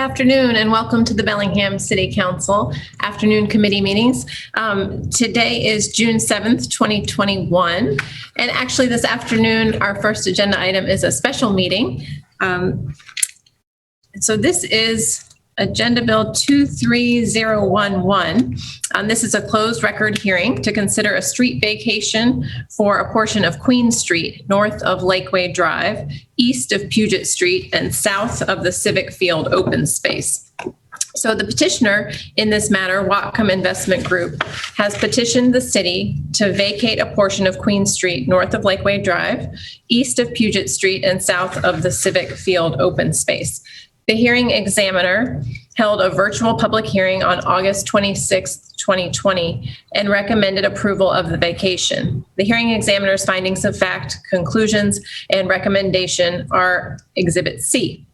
afternoon and welcome to the Bellingham City Council afternoon committee meetings. Today is June 7th, 2021. And actually this afternoon, our first agenda item is a special meeting. So this is Agenda Bill 23011. This is a closed record hearing to consider a street vacation for a portion of Queen Street, north of Lakeway Drive, east of Puget Street, and south of the Civic Field open space. So the petitioner in this matter, Whatcom Investment Group, has petitioned the city to vacate a portion of Queen Street, north of Lakeway Drive, east of Puget Street, and south of the Civic Field open space. The hearing examiner held a virtual public hearing on August 26, 2020, and recommended approval of the vacation. The hearing examiner's findings of fact, conclusions, and recommendation are Exhibit C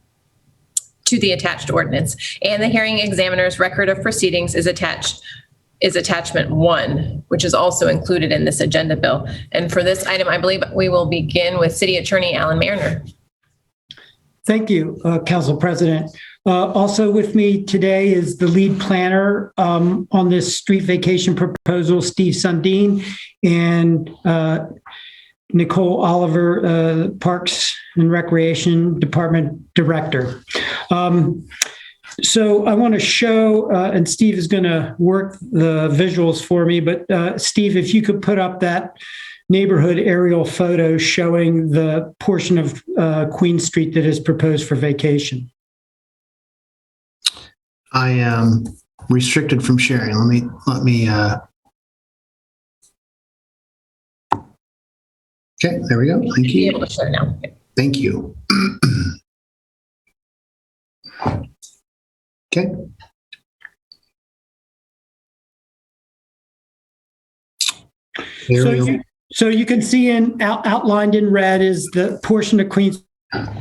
to the attached ordinance, and the hearing examiner's record of proceedings is attachment 1, which is also included in this agenda bill. And for this item, I believe we will begin with City Attorney Alan Mariner. Thank you, Council President. Also with me today is the lead planner on this street vacation proposal, Steve Sundin, and Nicole Oliver, Parks and Recreation Department Director. So I want to show, and Steve is going to work the visuals for me, but Steve, if you could put up that neighborhood aerial photo showing the portion of Queen Street that is proposed for vacation. I am restricted from sharing. Let me. Okay, there we go. Thank you. Be able to share now. Thank you. Okay. There we go. So you can see outlined in red is the portion of Queen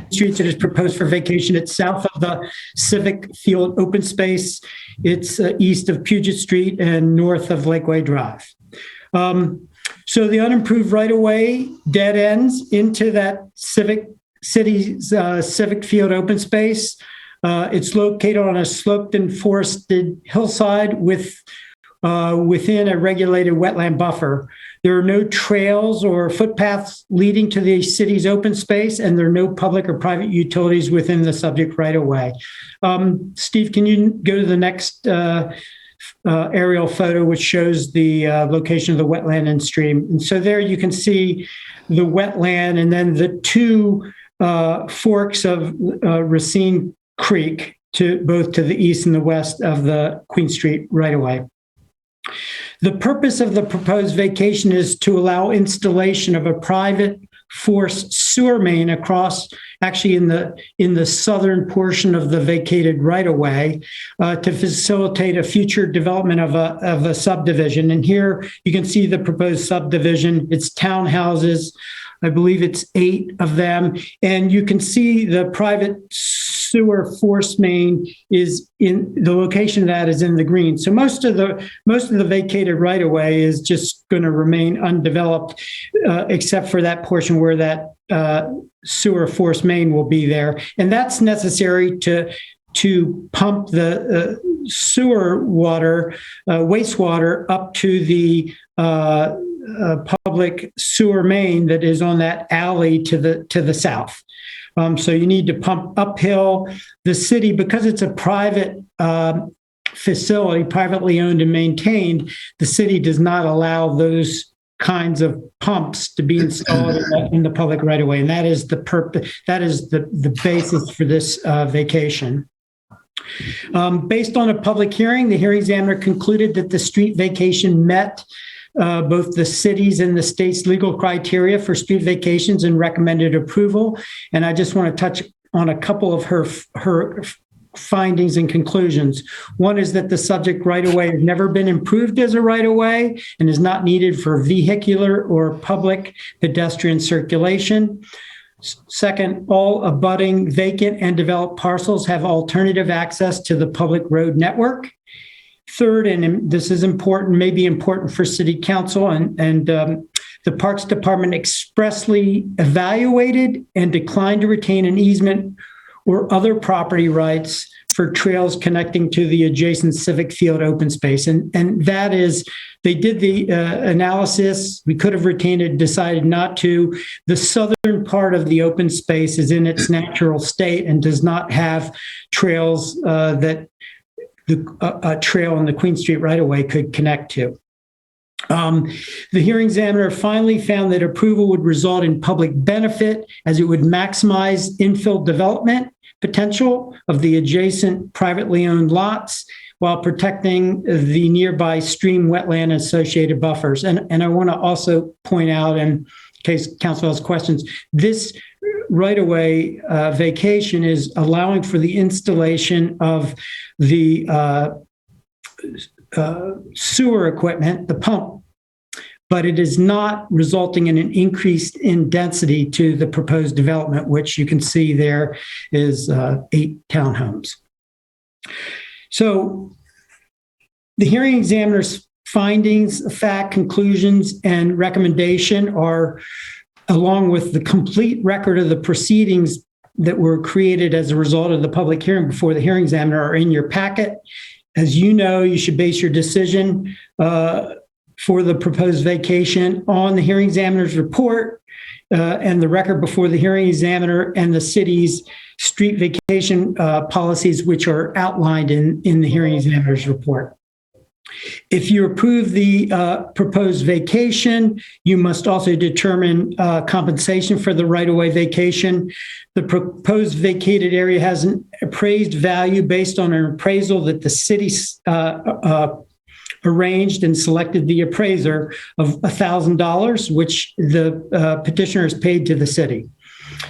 Street that is proposed for vacation. It's south of the Civic Field open space. It's east of Puget Street and north of Lakeway Drive. So the unimproved right-of-way dead ends into that city's Civic Field open space. It's located on a sloped and forested hillside within a regulated wetland buffer. There are no trails or footpaths leading to the city's open space, and there are no public or private utilities within the subject right-of-way. Steve, can you go to the next aerial photo, which shows the location of the wetland and stream? And so there you can see the wetland and then the two forks of Racine Creek both to the east and the west of the Queen Street right-of-way. The purpose of the proposed vacation is to allow installation of a private force sewer main across, actually in the southern portion of the vacated right-of-way, to facilitate a future development of a subdivision. And here you can see the proposed subdivision. It's townhouses. I believe it's 8 of them. And you can see the private sewer force main is in the location that is in the green. So most of the vacated right of way is just going to remain undeveloped, except for that portion where that sewer force main will be there. And that's necessary to pump the sewer water, wastewater up to the public sewer main that is on that alley to the south. So you need to pump uphill. The city, because it's a private facility, privately owned and maintained, the city does not allow those kinds of pumps to be installed in the public right of way. And that is the purpose. That is the basis for this vacation. Based on a public hearing, the hearing examiner concluded that the street vacation met both the city's and the state's legal criteria for street vacations and recommended approval. And I just want to touch on a couple of her findings and conclusions. One is that the subject right-of-way has never been improved as a right-of-way and is not needed for vehicular or public pedestrian circulation. Second, all abutting vacant and developed parcels have alternative access to the public road network. Third, and this is important, may be important for City Council, and the Parks Department expressly evaluated and declined to retain an easement or other property rights for trails connecting to the adjacent civic field open space. And that is, they did the analysis. We could have retained it, decided not to. The southern part of the open space is in its natural state and does not have trails that a trail in the Queen Street right-of-way could connect to. The hearing examiner finally found that approval would result in public benefit as it would maximize infill development potential of the adjacent privately owned lots while protecting the nearby stream, wetland, and associated buffers. And I want to also point out, in case council has questions, this right-of-way vacation is allowing for the installation of the sewer equipment, the pump, but it is not resulting in an increase in density to the proposed development, which you can see there is 8 townhomes. So the hearing examiner's findings, fact, conclusions, and recommendation are, along with the complete record of the proceedings that were created as a result of the public hearing before the hearing examiner, are in your packet. As you know, you should base your decision for the proposed vacation on the hearing examiner's report and the record before the hearing examiner and the city's street vacation policies, which are outlined in the hearing examiner's report. If you approve the proposed vacation, you must also determine compensation for the right-of-way vacation. The proposed vacated area has an appraised value based on an appraisal that the city arranged and selected the appraiser of $1,000, which the petitioner has paid to the city.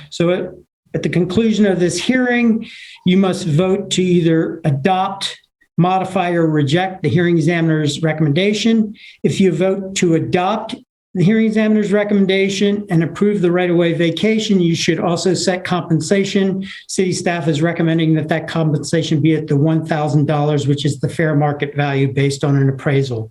So at the conclusion of this hearing, you must vote to either adopt, modify, or reject the hearing examiner's recommendation. If you vote to adopt the hearing examiner's recommendation and approve the right-of-way vacation, you should also set compensation. City staff is recommending that that compensation be at the $1,000, which is the fair market value based on an appraisal.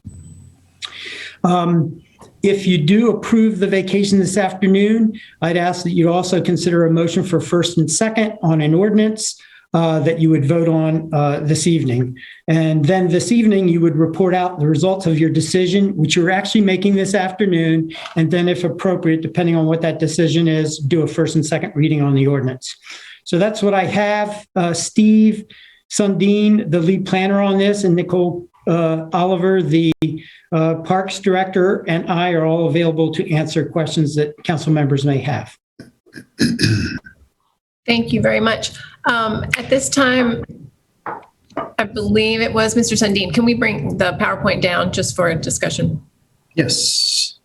If you do approve the vacation this afternoon, I'd ask that you also consider a motion for first and second on an ordinance that you would vote on this evening. And then this evening, you would report out the results of your decision, which you're actually making this afternoon. And then if appropriate, depending on what that decision is, do a first and second reading on the ordinance. So that's what I have. Steve Sundin, the lead planner on this, and Nicole Oliver, the Parks Director, and I are all available to answer questions that council members may have. Thank you very much. At this time, I believe it was Mr. Sundin. Can we bring the PowerPoint down just for a discussion? Yes.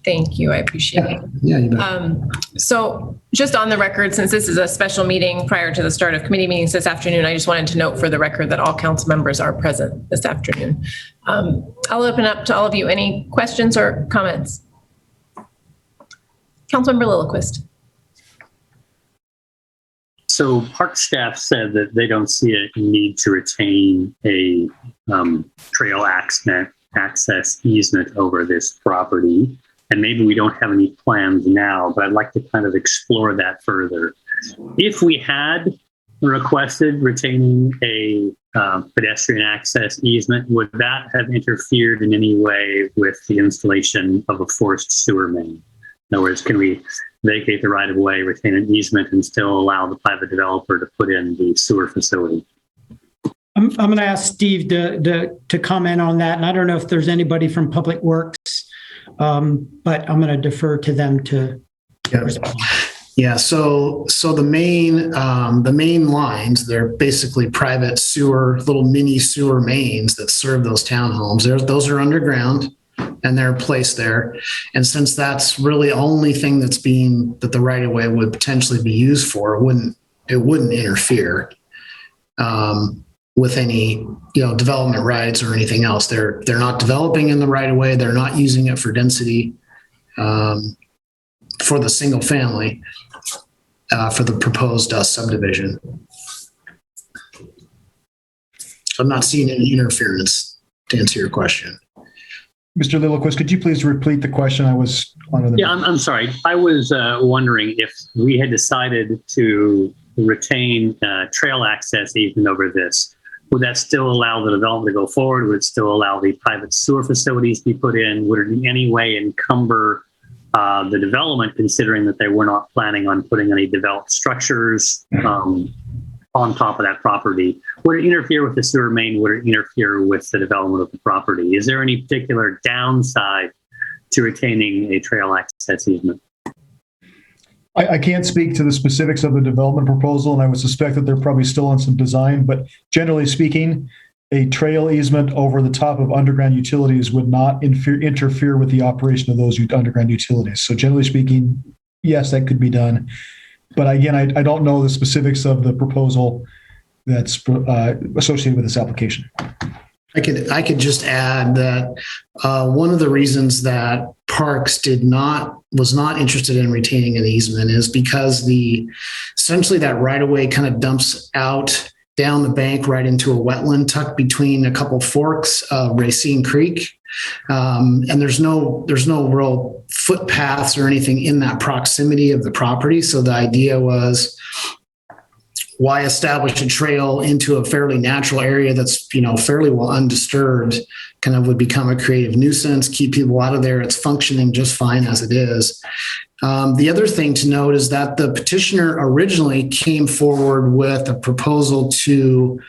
Thank you. I appreciate it. Yeah, you bet. So just on the record, since this is a special meeting prior to the start of committee meetings this afternoon, I just wanted to note for the record that all council members are present this afternoon. I'll open up to all of you. Any questions or comments? Councilmember Lillquist. So park staff said that they don't see a need to retain a trail access easement over this property. And maybe we don't have any plans now, but I'd like to kind of explore that further. If we had requested retaining a pedestrian access easement, would that have interfered in any way with the installation of a forced sewer main? In other words, can we vacate the right of way, retain an easement, and still allow the private developer to put in the sewer facility? I'm going to ask Steve to comment on that. And I don't know if there's anybody from Public Works, but I'm going to defer to them to respond. Yeah. So the main lines, they're basically private sewer, little mini sewer mains that serve those townhomes. Those are underground and they're placed there. And since that's really the only thing that the right of way would potentially be used for, it wouldn't interfere with any, development rights or anything else. They're not developing in the right of way. They're not using it for density for the single family for the proposed subdivision. So I'm not seeing any interference, to answer your question. Mr. Lillquist, could you please repeat the question? I was under the... Yeah, I'm sorry. I was wondering if we had decided to retain trail access even over this, would that still allow the development to go forward? Would it still allow the private sewer facilities to be put in? Would it in any way encumber the development, considering that they were not planning on putting any developed structures on top of that property? Would it interfere with the sewer main? Would it interfere with the development of the property? Is there any particular downside to retaining a trail access easement? I can't speak to the specifics of the development proposal, and I would suspect that they're probably still on some design, but generally speaking, a trail easement over the top of underground utilities would not interfere with the operation of those underground utilities. So generally speaking, yes, that could be done. But again, I don't know the specifics of the proposal that's associated with this application. I could just add that one of the reasons that Parks was not interested in retaining an easement is because essentially that right of way kind of dumps out down the bank right into a wetland tucked between a couple forks of Racine Creek. And there's no real footpaths or anything in that proximity of the property. So the idea was, why establish a trail into a fairly natural area that's, fairly well undisturbed, kind of would become a creative nuisance, keep people out of there. It's functioning just fine as it is. The other thing to note is that the petitioner originally came forward with a proposal to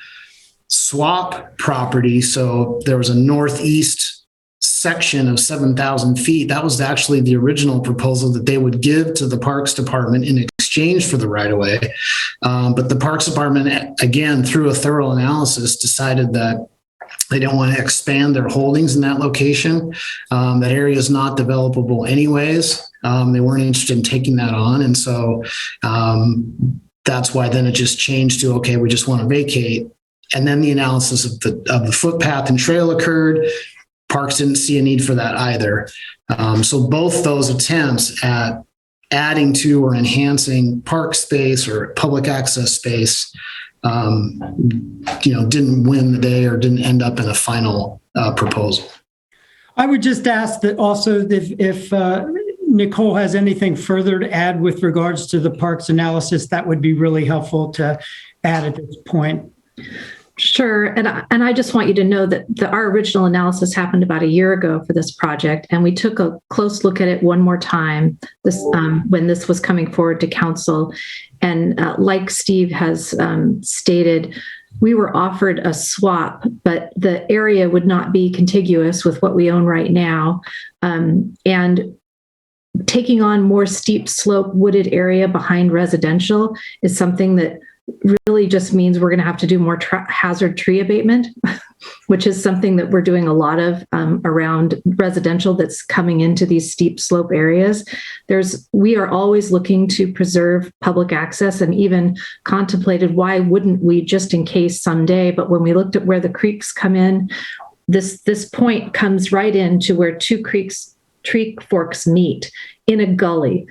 swap property. So there was a northeast section of 7,000 feet. That was actually the original proposal that they would give to the Parks Department in exchange for the right of way. But the Parks Department, again, through a thorough analysis, decided that they don't want to expand their holdings in that location. That area is not developable anyways. They weren't interested in taking that on. And so that's why then it just changed to, okay, we just want to vacate. And then the analysis of the footpath and trail occurred. Parks didn't see a need for that either. So both those attempts at adding to or enhancing park space or public access space, didn't win the day or didn't end up in a final proposal. I would just ask that also if Nicole has anything further to add with regards to the parks analysis, that would be really helpful to add at this point. Sure. And I just want you to know that our original analysis happened about a year ago for this project, and we took a close look at it one more time when this was coming forward to council. And like Steve has stated, we were offered a swap, but the area would not be contiguous with what we own right now. And taking on more steep slope wooded area behind residential is something that really just means we're going to have to do more hazard tree abatement, which is something that we're doing a lot of around residential that's coming into these steep slope areas. We are always looking to preserve public access, and even contemplated why wouldn't we, just in case someday. But when we looked at where the creeks come in, this point comes right into where two tree forks meet in a gully.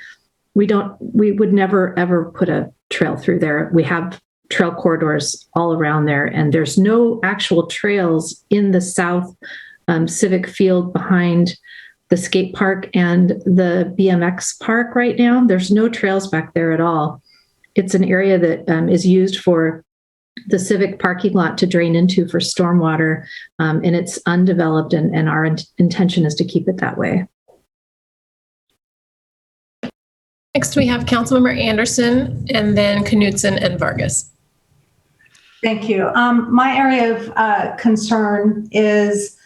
We would never ever put a trail through there. We have trail corridors all around there, and there's no actual trails in the south civic field behind the skate park and the BMX park right now. There's no trails back there at all. It's an area that is used for the civic parking lot to drain into for stormwater, and it's undeveloped, and our intention is to keep it that way. Next, we have Councilmember Anderson, and then Knudsen and Vargas. Thank you. My area of concern is,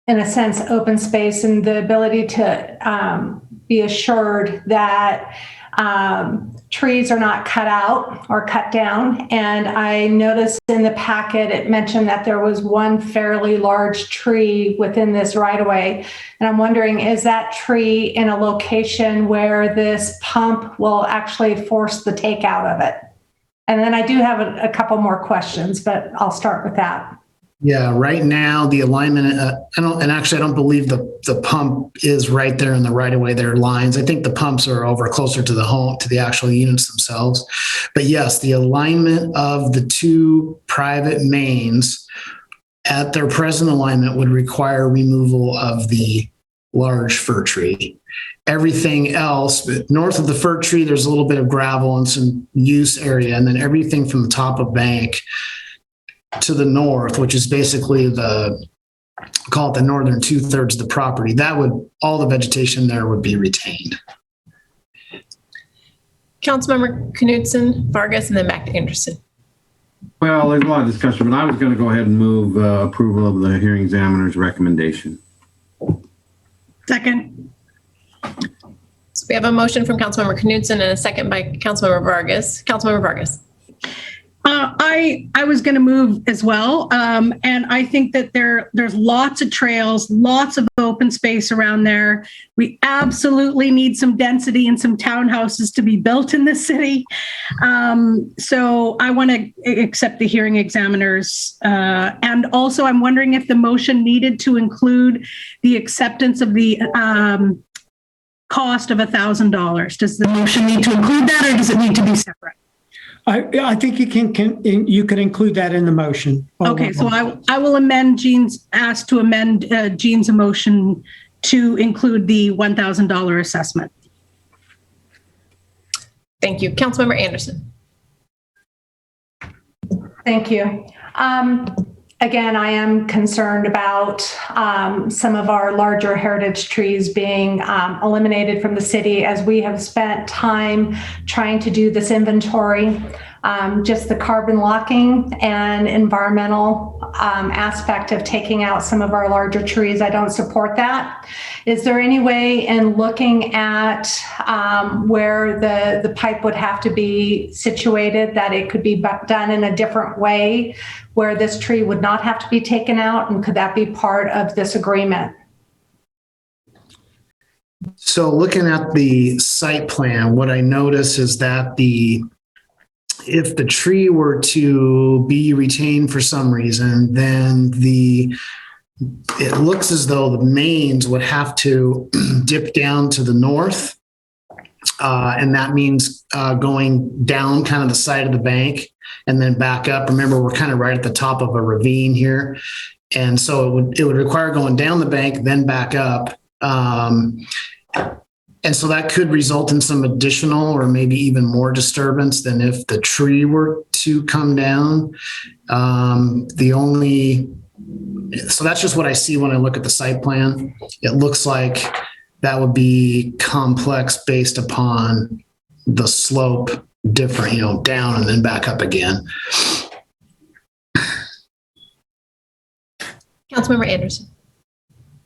in a sense, open space and the ability to be assured that trees are not cut out or cut down. And I noticed in the packet, it mentioned that there was one fairly large tree within this right-of-way. And I'm wondering, is that tree in a location where this pump will actually force the takeout of it? And then I do have a couple more questions, but I'll start with that. Yeah, right now the alignment, I don't believe the pump is right there in the right of way. There are lines. I think the pumps are over closer to the home, to the actual units themselves. But yes, the alignment of the two private mains at their present alignment would require removal of the large fir tree. Everything else, but north of the fir tree, there's a little bit of gravel and some use area. And then everything from the top of bank to the north, which is basically call it the northern 2/3 of the property, all the vegetation there would be retained. Councilmember Knudsen, Vargas, and then back to Anderson. Well, there's a lot of discussion, but I was going to go ahead and move approval of the hearing examiner's recommendation. Second. So we have a motion from Councilmember Knudsen and a second by Councilmember Vargas. Councilmember Vargas. I was going to move as well. And I think that there's lots of trails, lots of open space around there. We absolutely need some density and some townhouses to be built in this city. So I want to accept the hearing examiners. And also I'm wondering if the motion needed to include the acceptance of the cost of $1,000. Does the motion need to include that, or does it need to be separate? I think you can include that in the motion. Okay, so I will amend ask to amend Jean's motion to include the $1,000 assessment. Thank you. Councilmember Anderson. Thank you. Again, I am concerned about some of our larger heritage trees being eliminated from the city, as we have spent time trying to do this inventory. Just the carbon locking and environmental aspect of taking out some of our larger trees, I don't support that. Is there any way in looking at where the pipe would have to be situated that it could be done in a different way where this tree would not have to be taken out? And could that be part of this agreement? So looking at the site plan, what I notice is that if the tree were to be retained for some reason, then it looks as though the mains would have to dip down to the north. And that means going down kind of the side of the bank and then back up. Remember, we're kind of right at the top of a ravine here. And so it would require going down the bank, then back up. And so that could result in some additional or maybe even more disturbance than if the tree were to come down. So that's just what I see when I look at the site plan. It looks like that would be complex based upon the slope different, down and then back up again. Councilmember Anderson.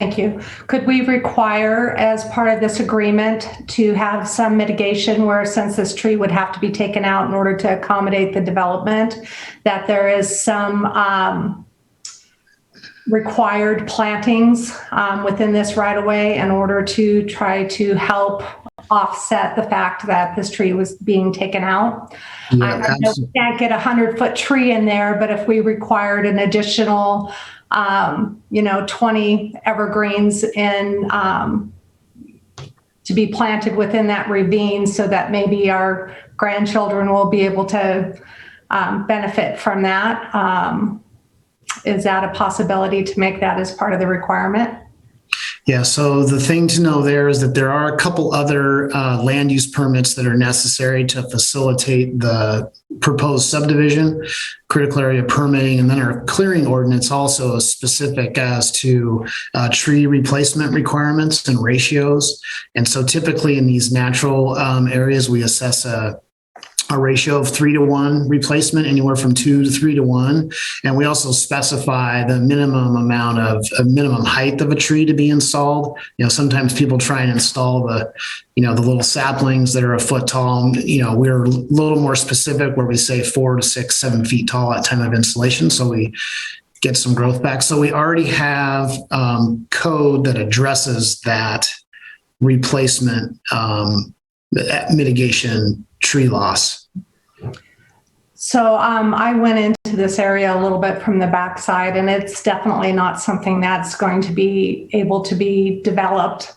Thank you. Could we require, as part of this agreement, to have some mitigation where, since this tree would have to be taken out in order to accommodate the development, that there is some required plantings within this right of way in order to try to help offset the fact that this tree was being taken out? Yeah, I know we can't get a 100-foot tree in there, but if we required an additional 20 evergreens to be planted within that ravine so that maybe our grandchildren will be able to benefit from that. Is that a possibility to make that as part of the requirement? Yeah, so the thing to know there is that there are a couple other land use permits that are necessary to facilitate the proposed subdivision, critical area permitting, and then our clearing ordinance also is specific as to tree replacement requirements and ratios. And so typically in these natural areas, we assess a ratio of 3-to-1 replacement, anywhere from 2 to 3-to-1. And we also specify the minimum amount of minimum height of a tree to be installed. Sometimes people try and install the little saplings that are a foot tall. We're a little more specific where we say 4 to 6, 7 feet tall at time of installation. So we get some growth back. So we already have code that addresses that replacement mitigation tree loss. So I went into this area a little bit from the backside, and it's definitely not something that's going to be able to be developed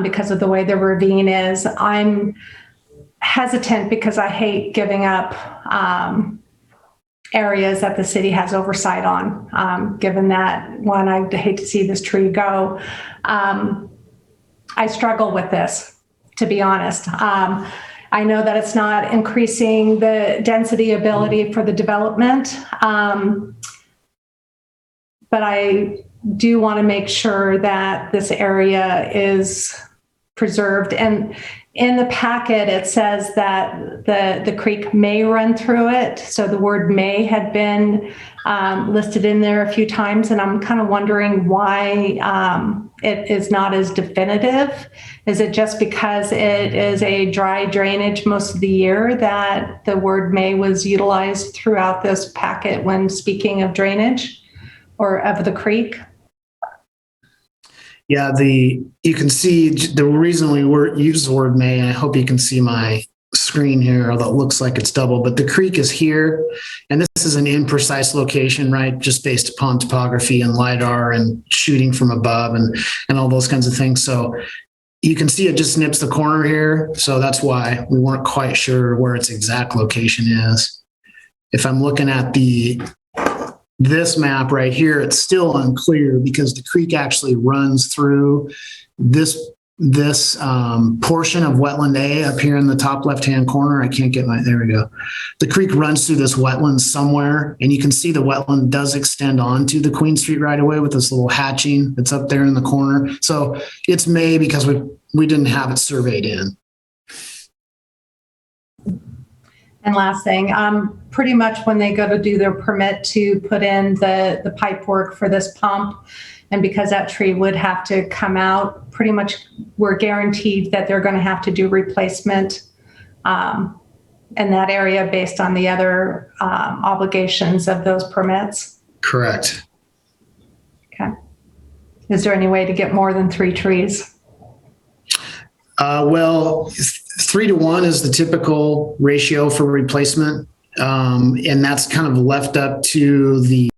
because of the way the ravine is. I'm hesitant because I hate giving up areas that the city has oversight on, given that, one, I hate to see this tree go. I struggle with this, to be honest. I know that it's not increasing the density ability for the development, but I do want to make sure that this area is preserved. And in the packet, it says that the creek may run through it. So the word may had been listed in there a few times, and I'm kind of wondering why it is not as definitive. Is it just because it is a dry drainage most of the year that the word may was utilized throughout this packet when speaking of drainage or of the creek? Yeah, you can see the reason we use the word may, and I hope you can see my screen here, although it looks like it's double, but the creek is here, and this is an imprecise location, right? Just based upon topography and LiDAR and shooting from above and all those kinds of things. So you can see it just nips the corner here. So that's why we weren't quite sure where its exact location is. If I'm looking at this map right here, it's still unclear because the creek actually runs through this portion of wetland A up here in the top left-hand corner. I can't get there we go. The creek runs through this wetland somewhere, and you can see the wetland does extend onto the Queen Street right away with this little hatching that's up there in the corner. So it's May because we didn't have it surveyed in. And last thing, pretty much when they go to do their permit to put in the pipe work for this pump, and because that tree would have to come out, pretty much we're guaranteed that they're going to have to do replacement in that area based on the other obligations of those permits. Correct. Okay. Is there any way to get more than 3 trees? Well, 3-to-1 is the typical ratio for replacement. And that's kind of left up to the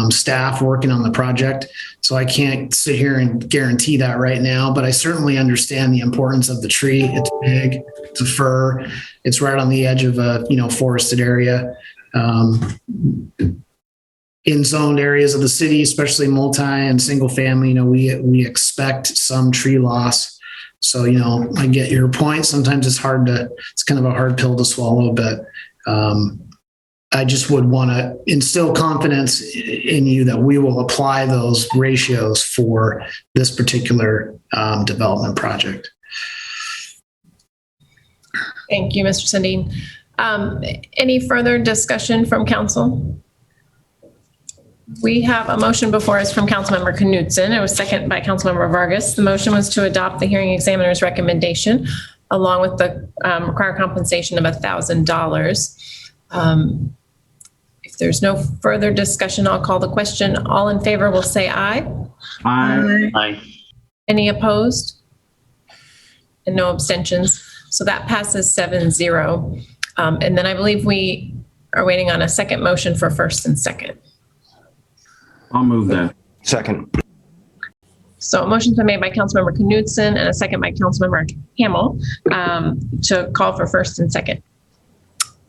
staff working on the project. So I can't sit here and guarantee that right now, but I certainly understand the importance of the tree. It's big, it's a fir, it's right on the edge of a forested area. In zoned areas of the city, especially multi and single family, we expect some tree loss. So, I get your point. Sometimes it's kind of a hard pill to swallow, but I just would want to instill confidence in you that we will apply those ratios for this particular development project. Thank you, Mr. Sundin. Any further discussion from council? We have a motion before us from Councilmember Knudsen. It was seconded by Councilmember Vargas. The motion was to adopt the hearing examiner's recommendation along with the required compensation of $1,000. If there's no further discussion, I'll call the question. All in favor will say aye. Aye. Aye. Any opposed? And no abstentions. So that passes 7-0. And then I believe we are waiting on a second motion for first and second. I'll move that. Second. So a motion's been made by Councilmember Knudsen and a second by Councilmember Hamel to call for first and second.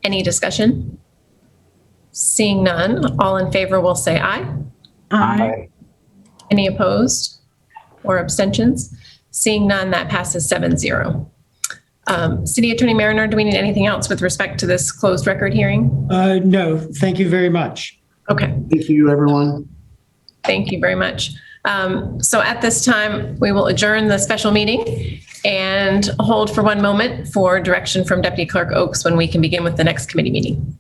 Any discussion? Seeing none, all in favor will say aye. Aye. Any opposed or abstentions? Seeing none, that passes 7-0. City Attorney Mariner, do we need anything else with respect to this closed record hearing? No, thank you very much. Okay. Thank you, everyone. Thank you very much. So at this time, we will adjourn the special meeting and hold for one moment for direction from Deputy Clerk Oaks when we can begin with the next committee meeting.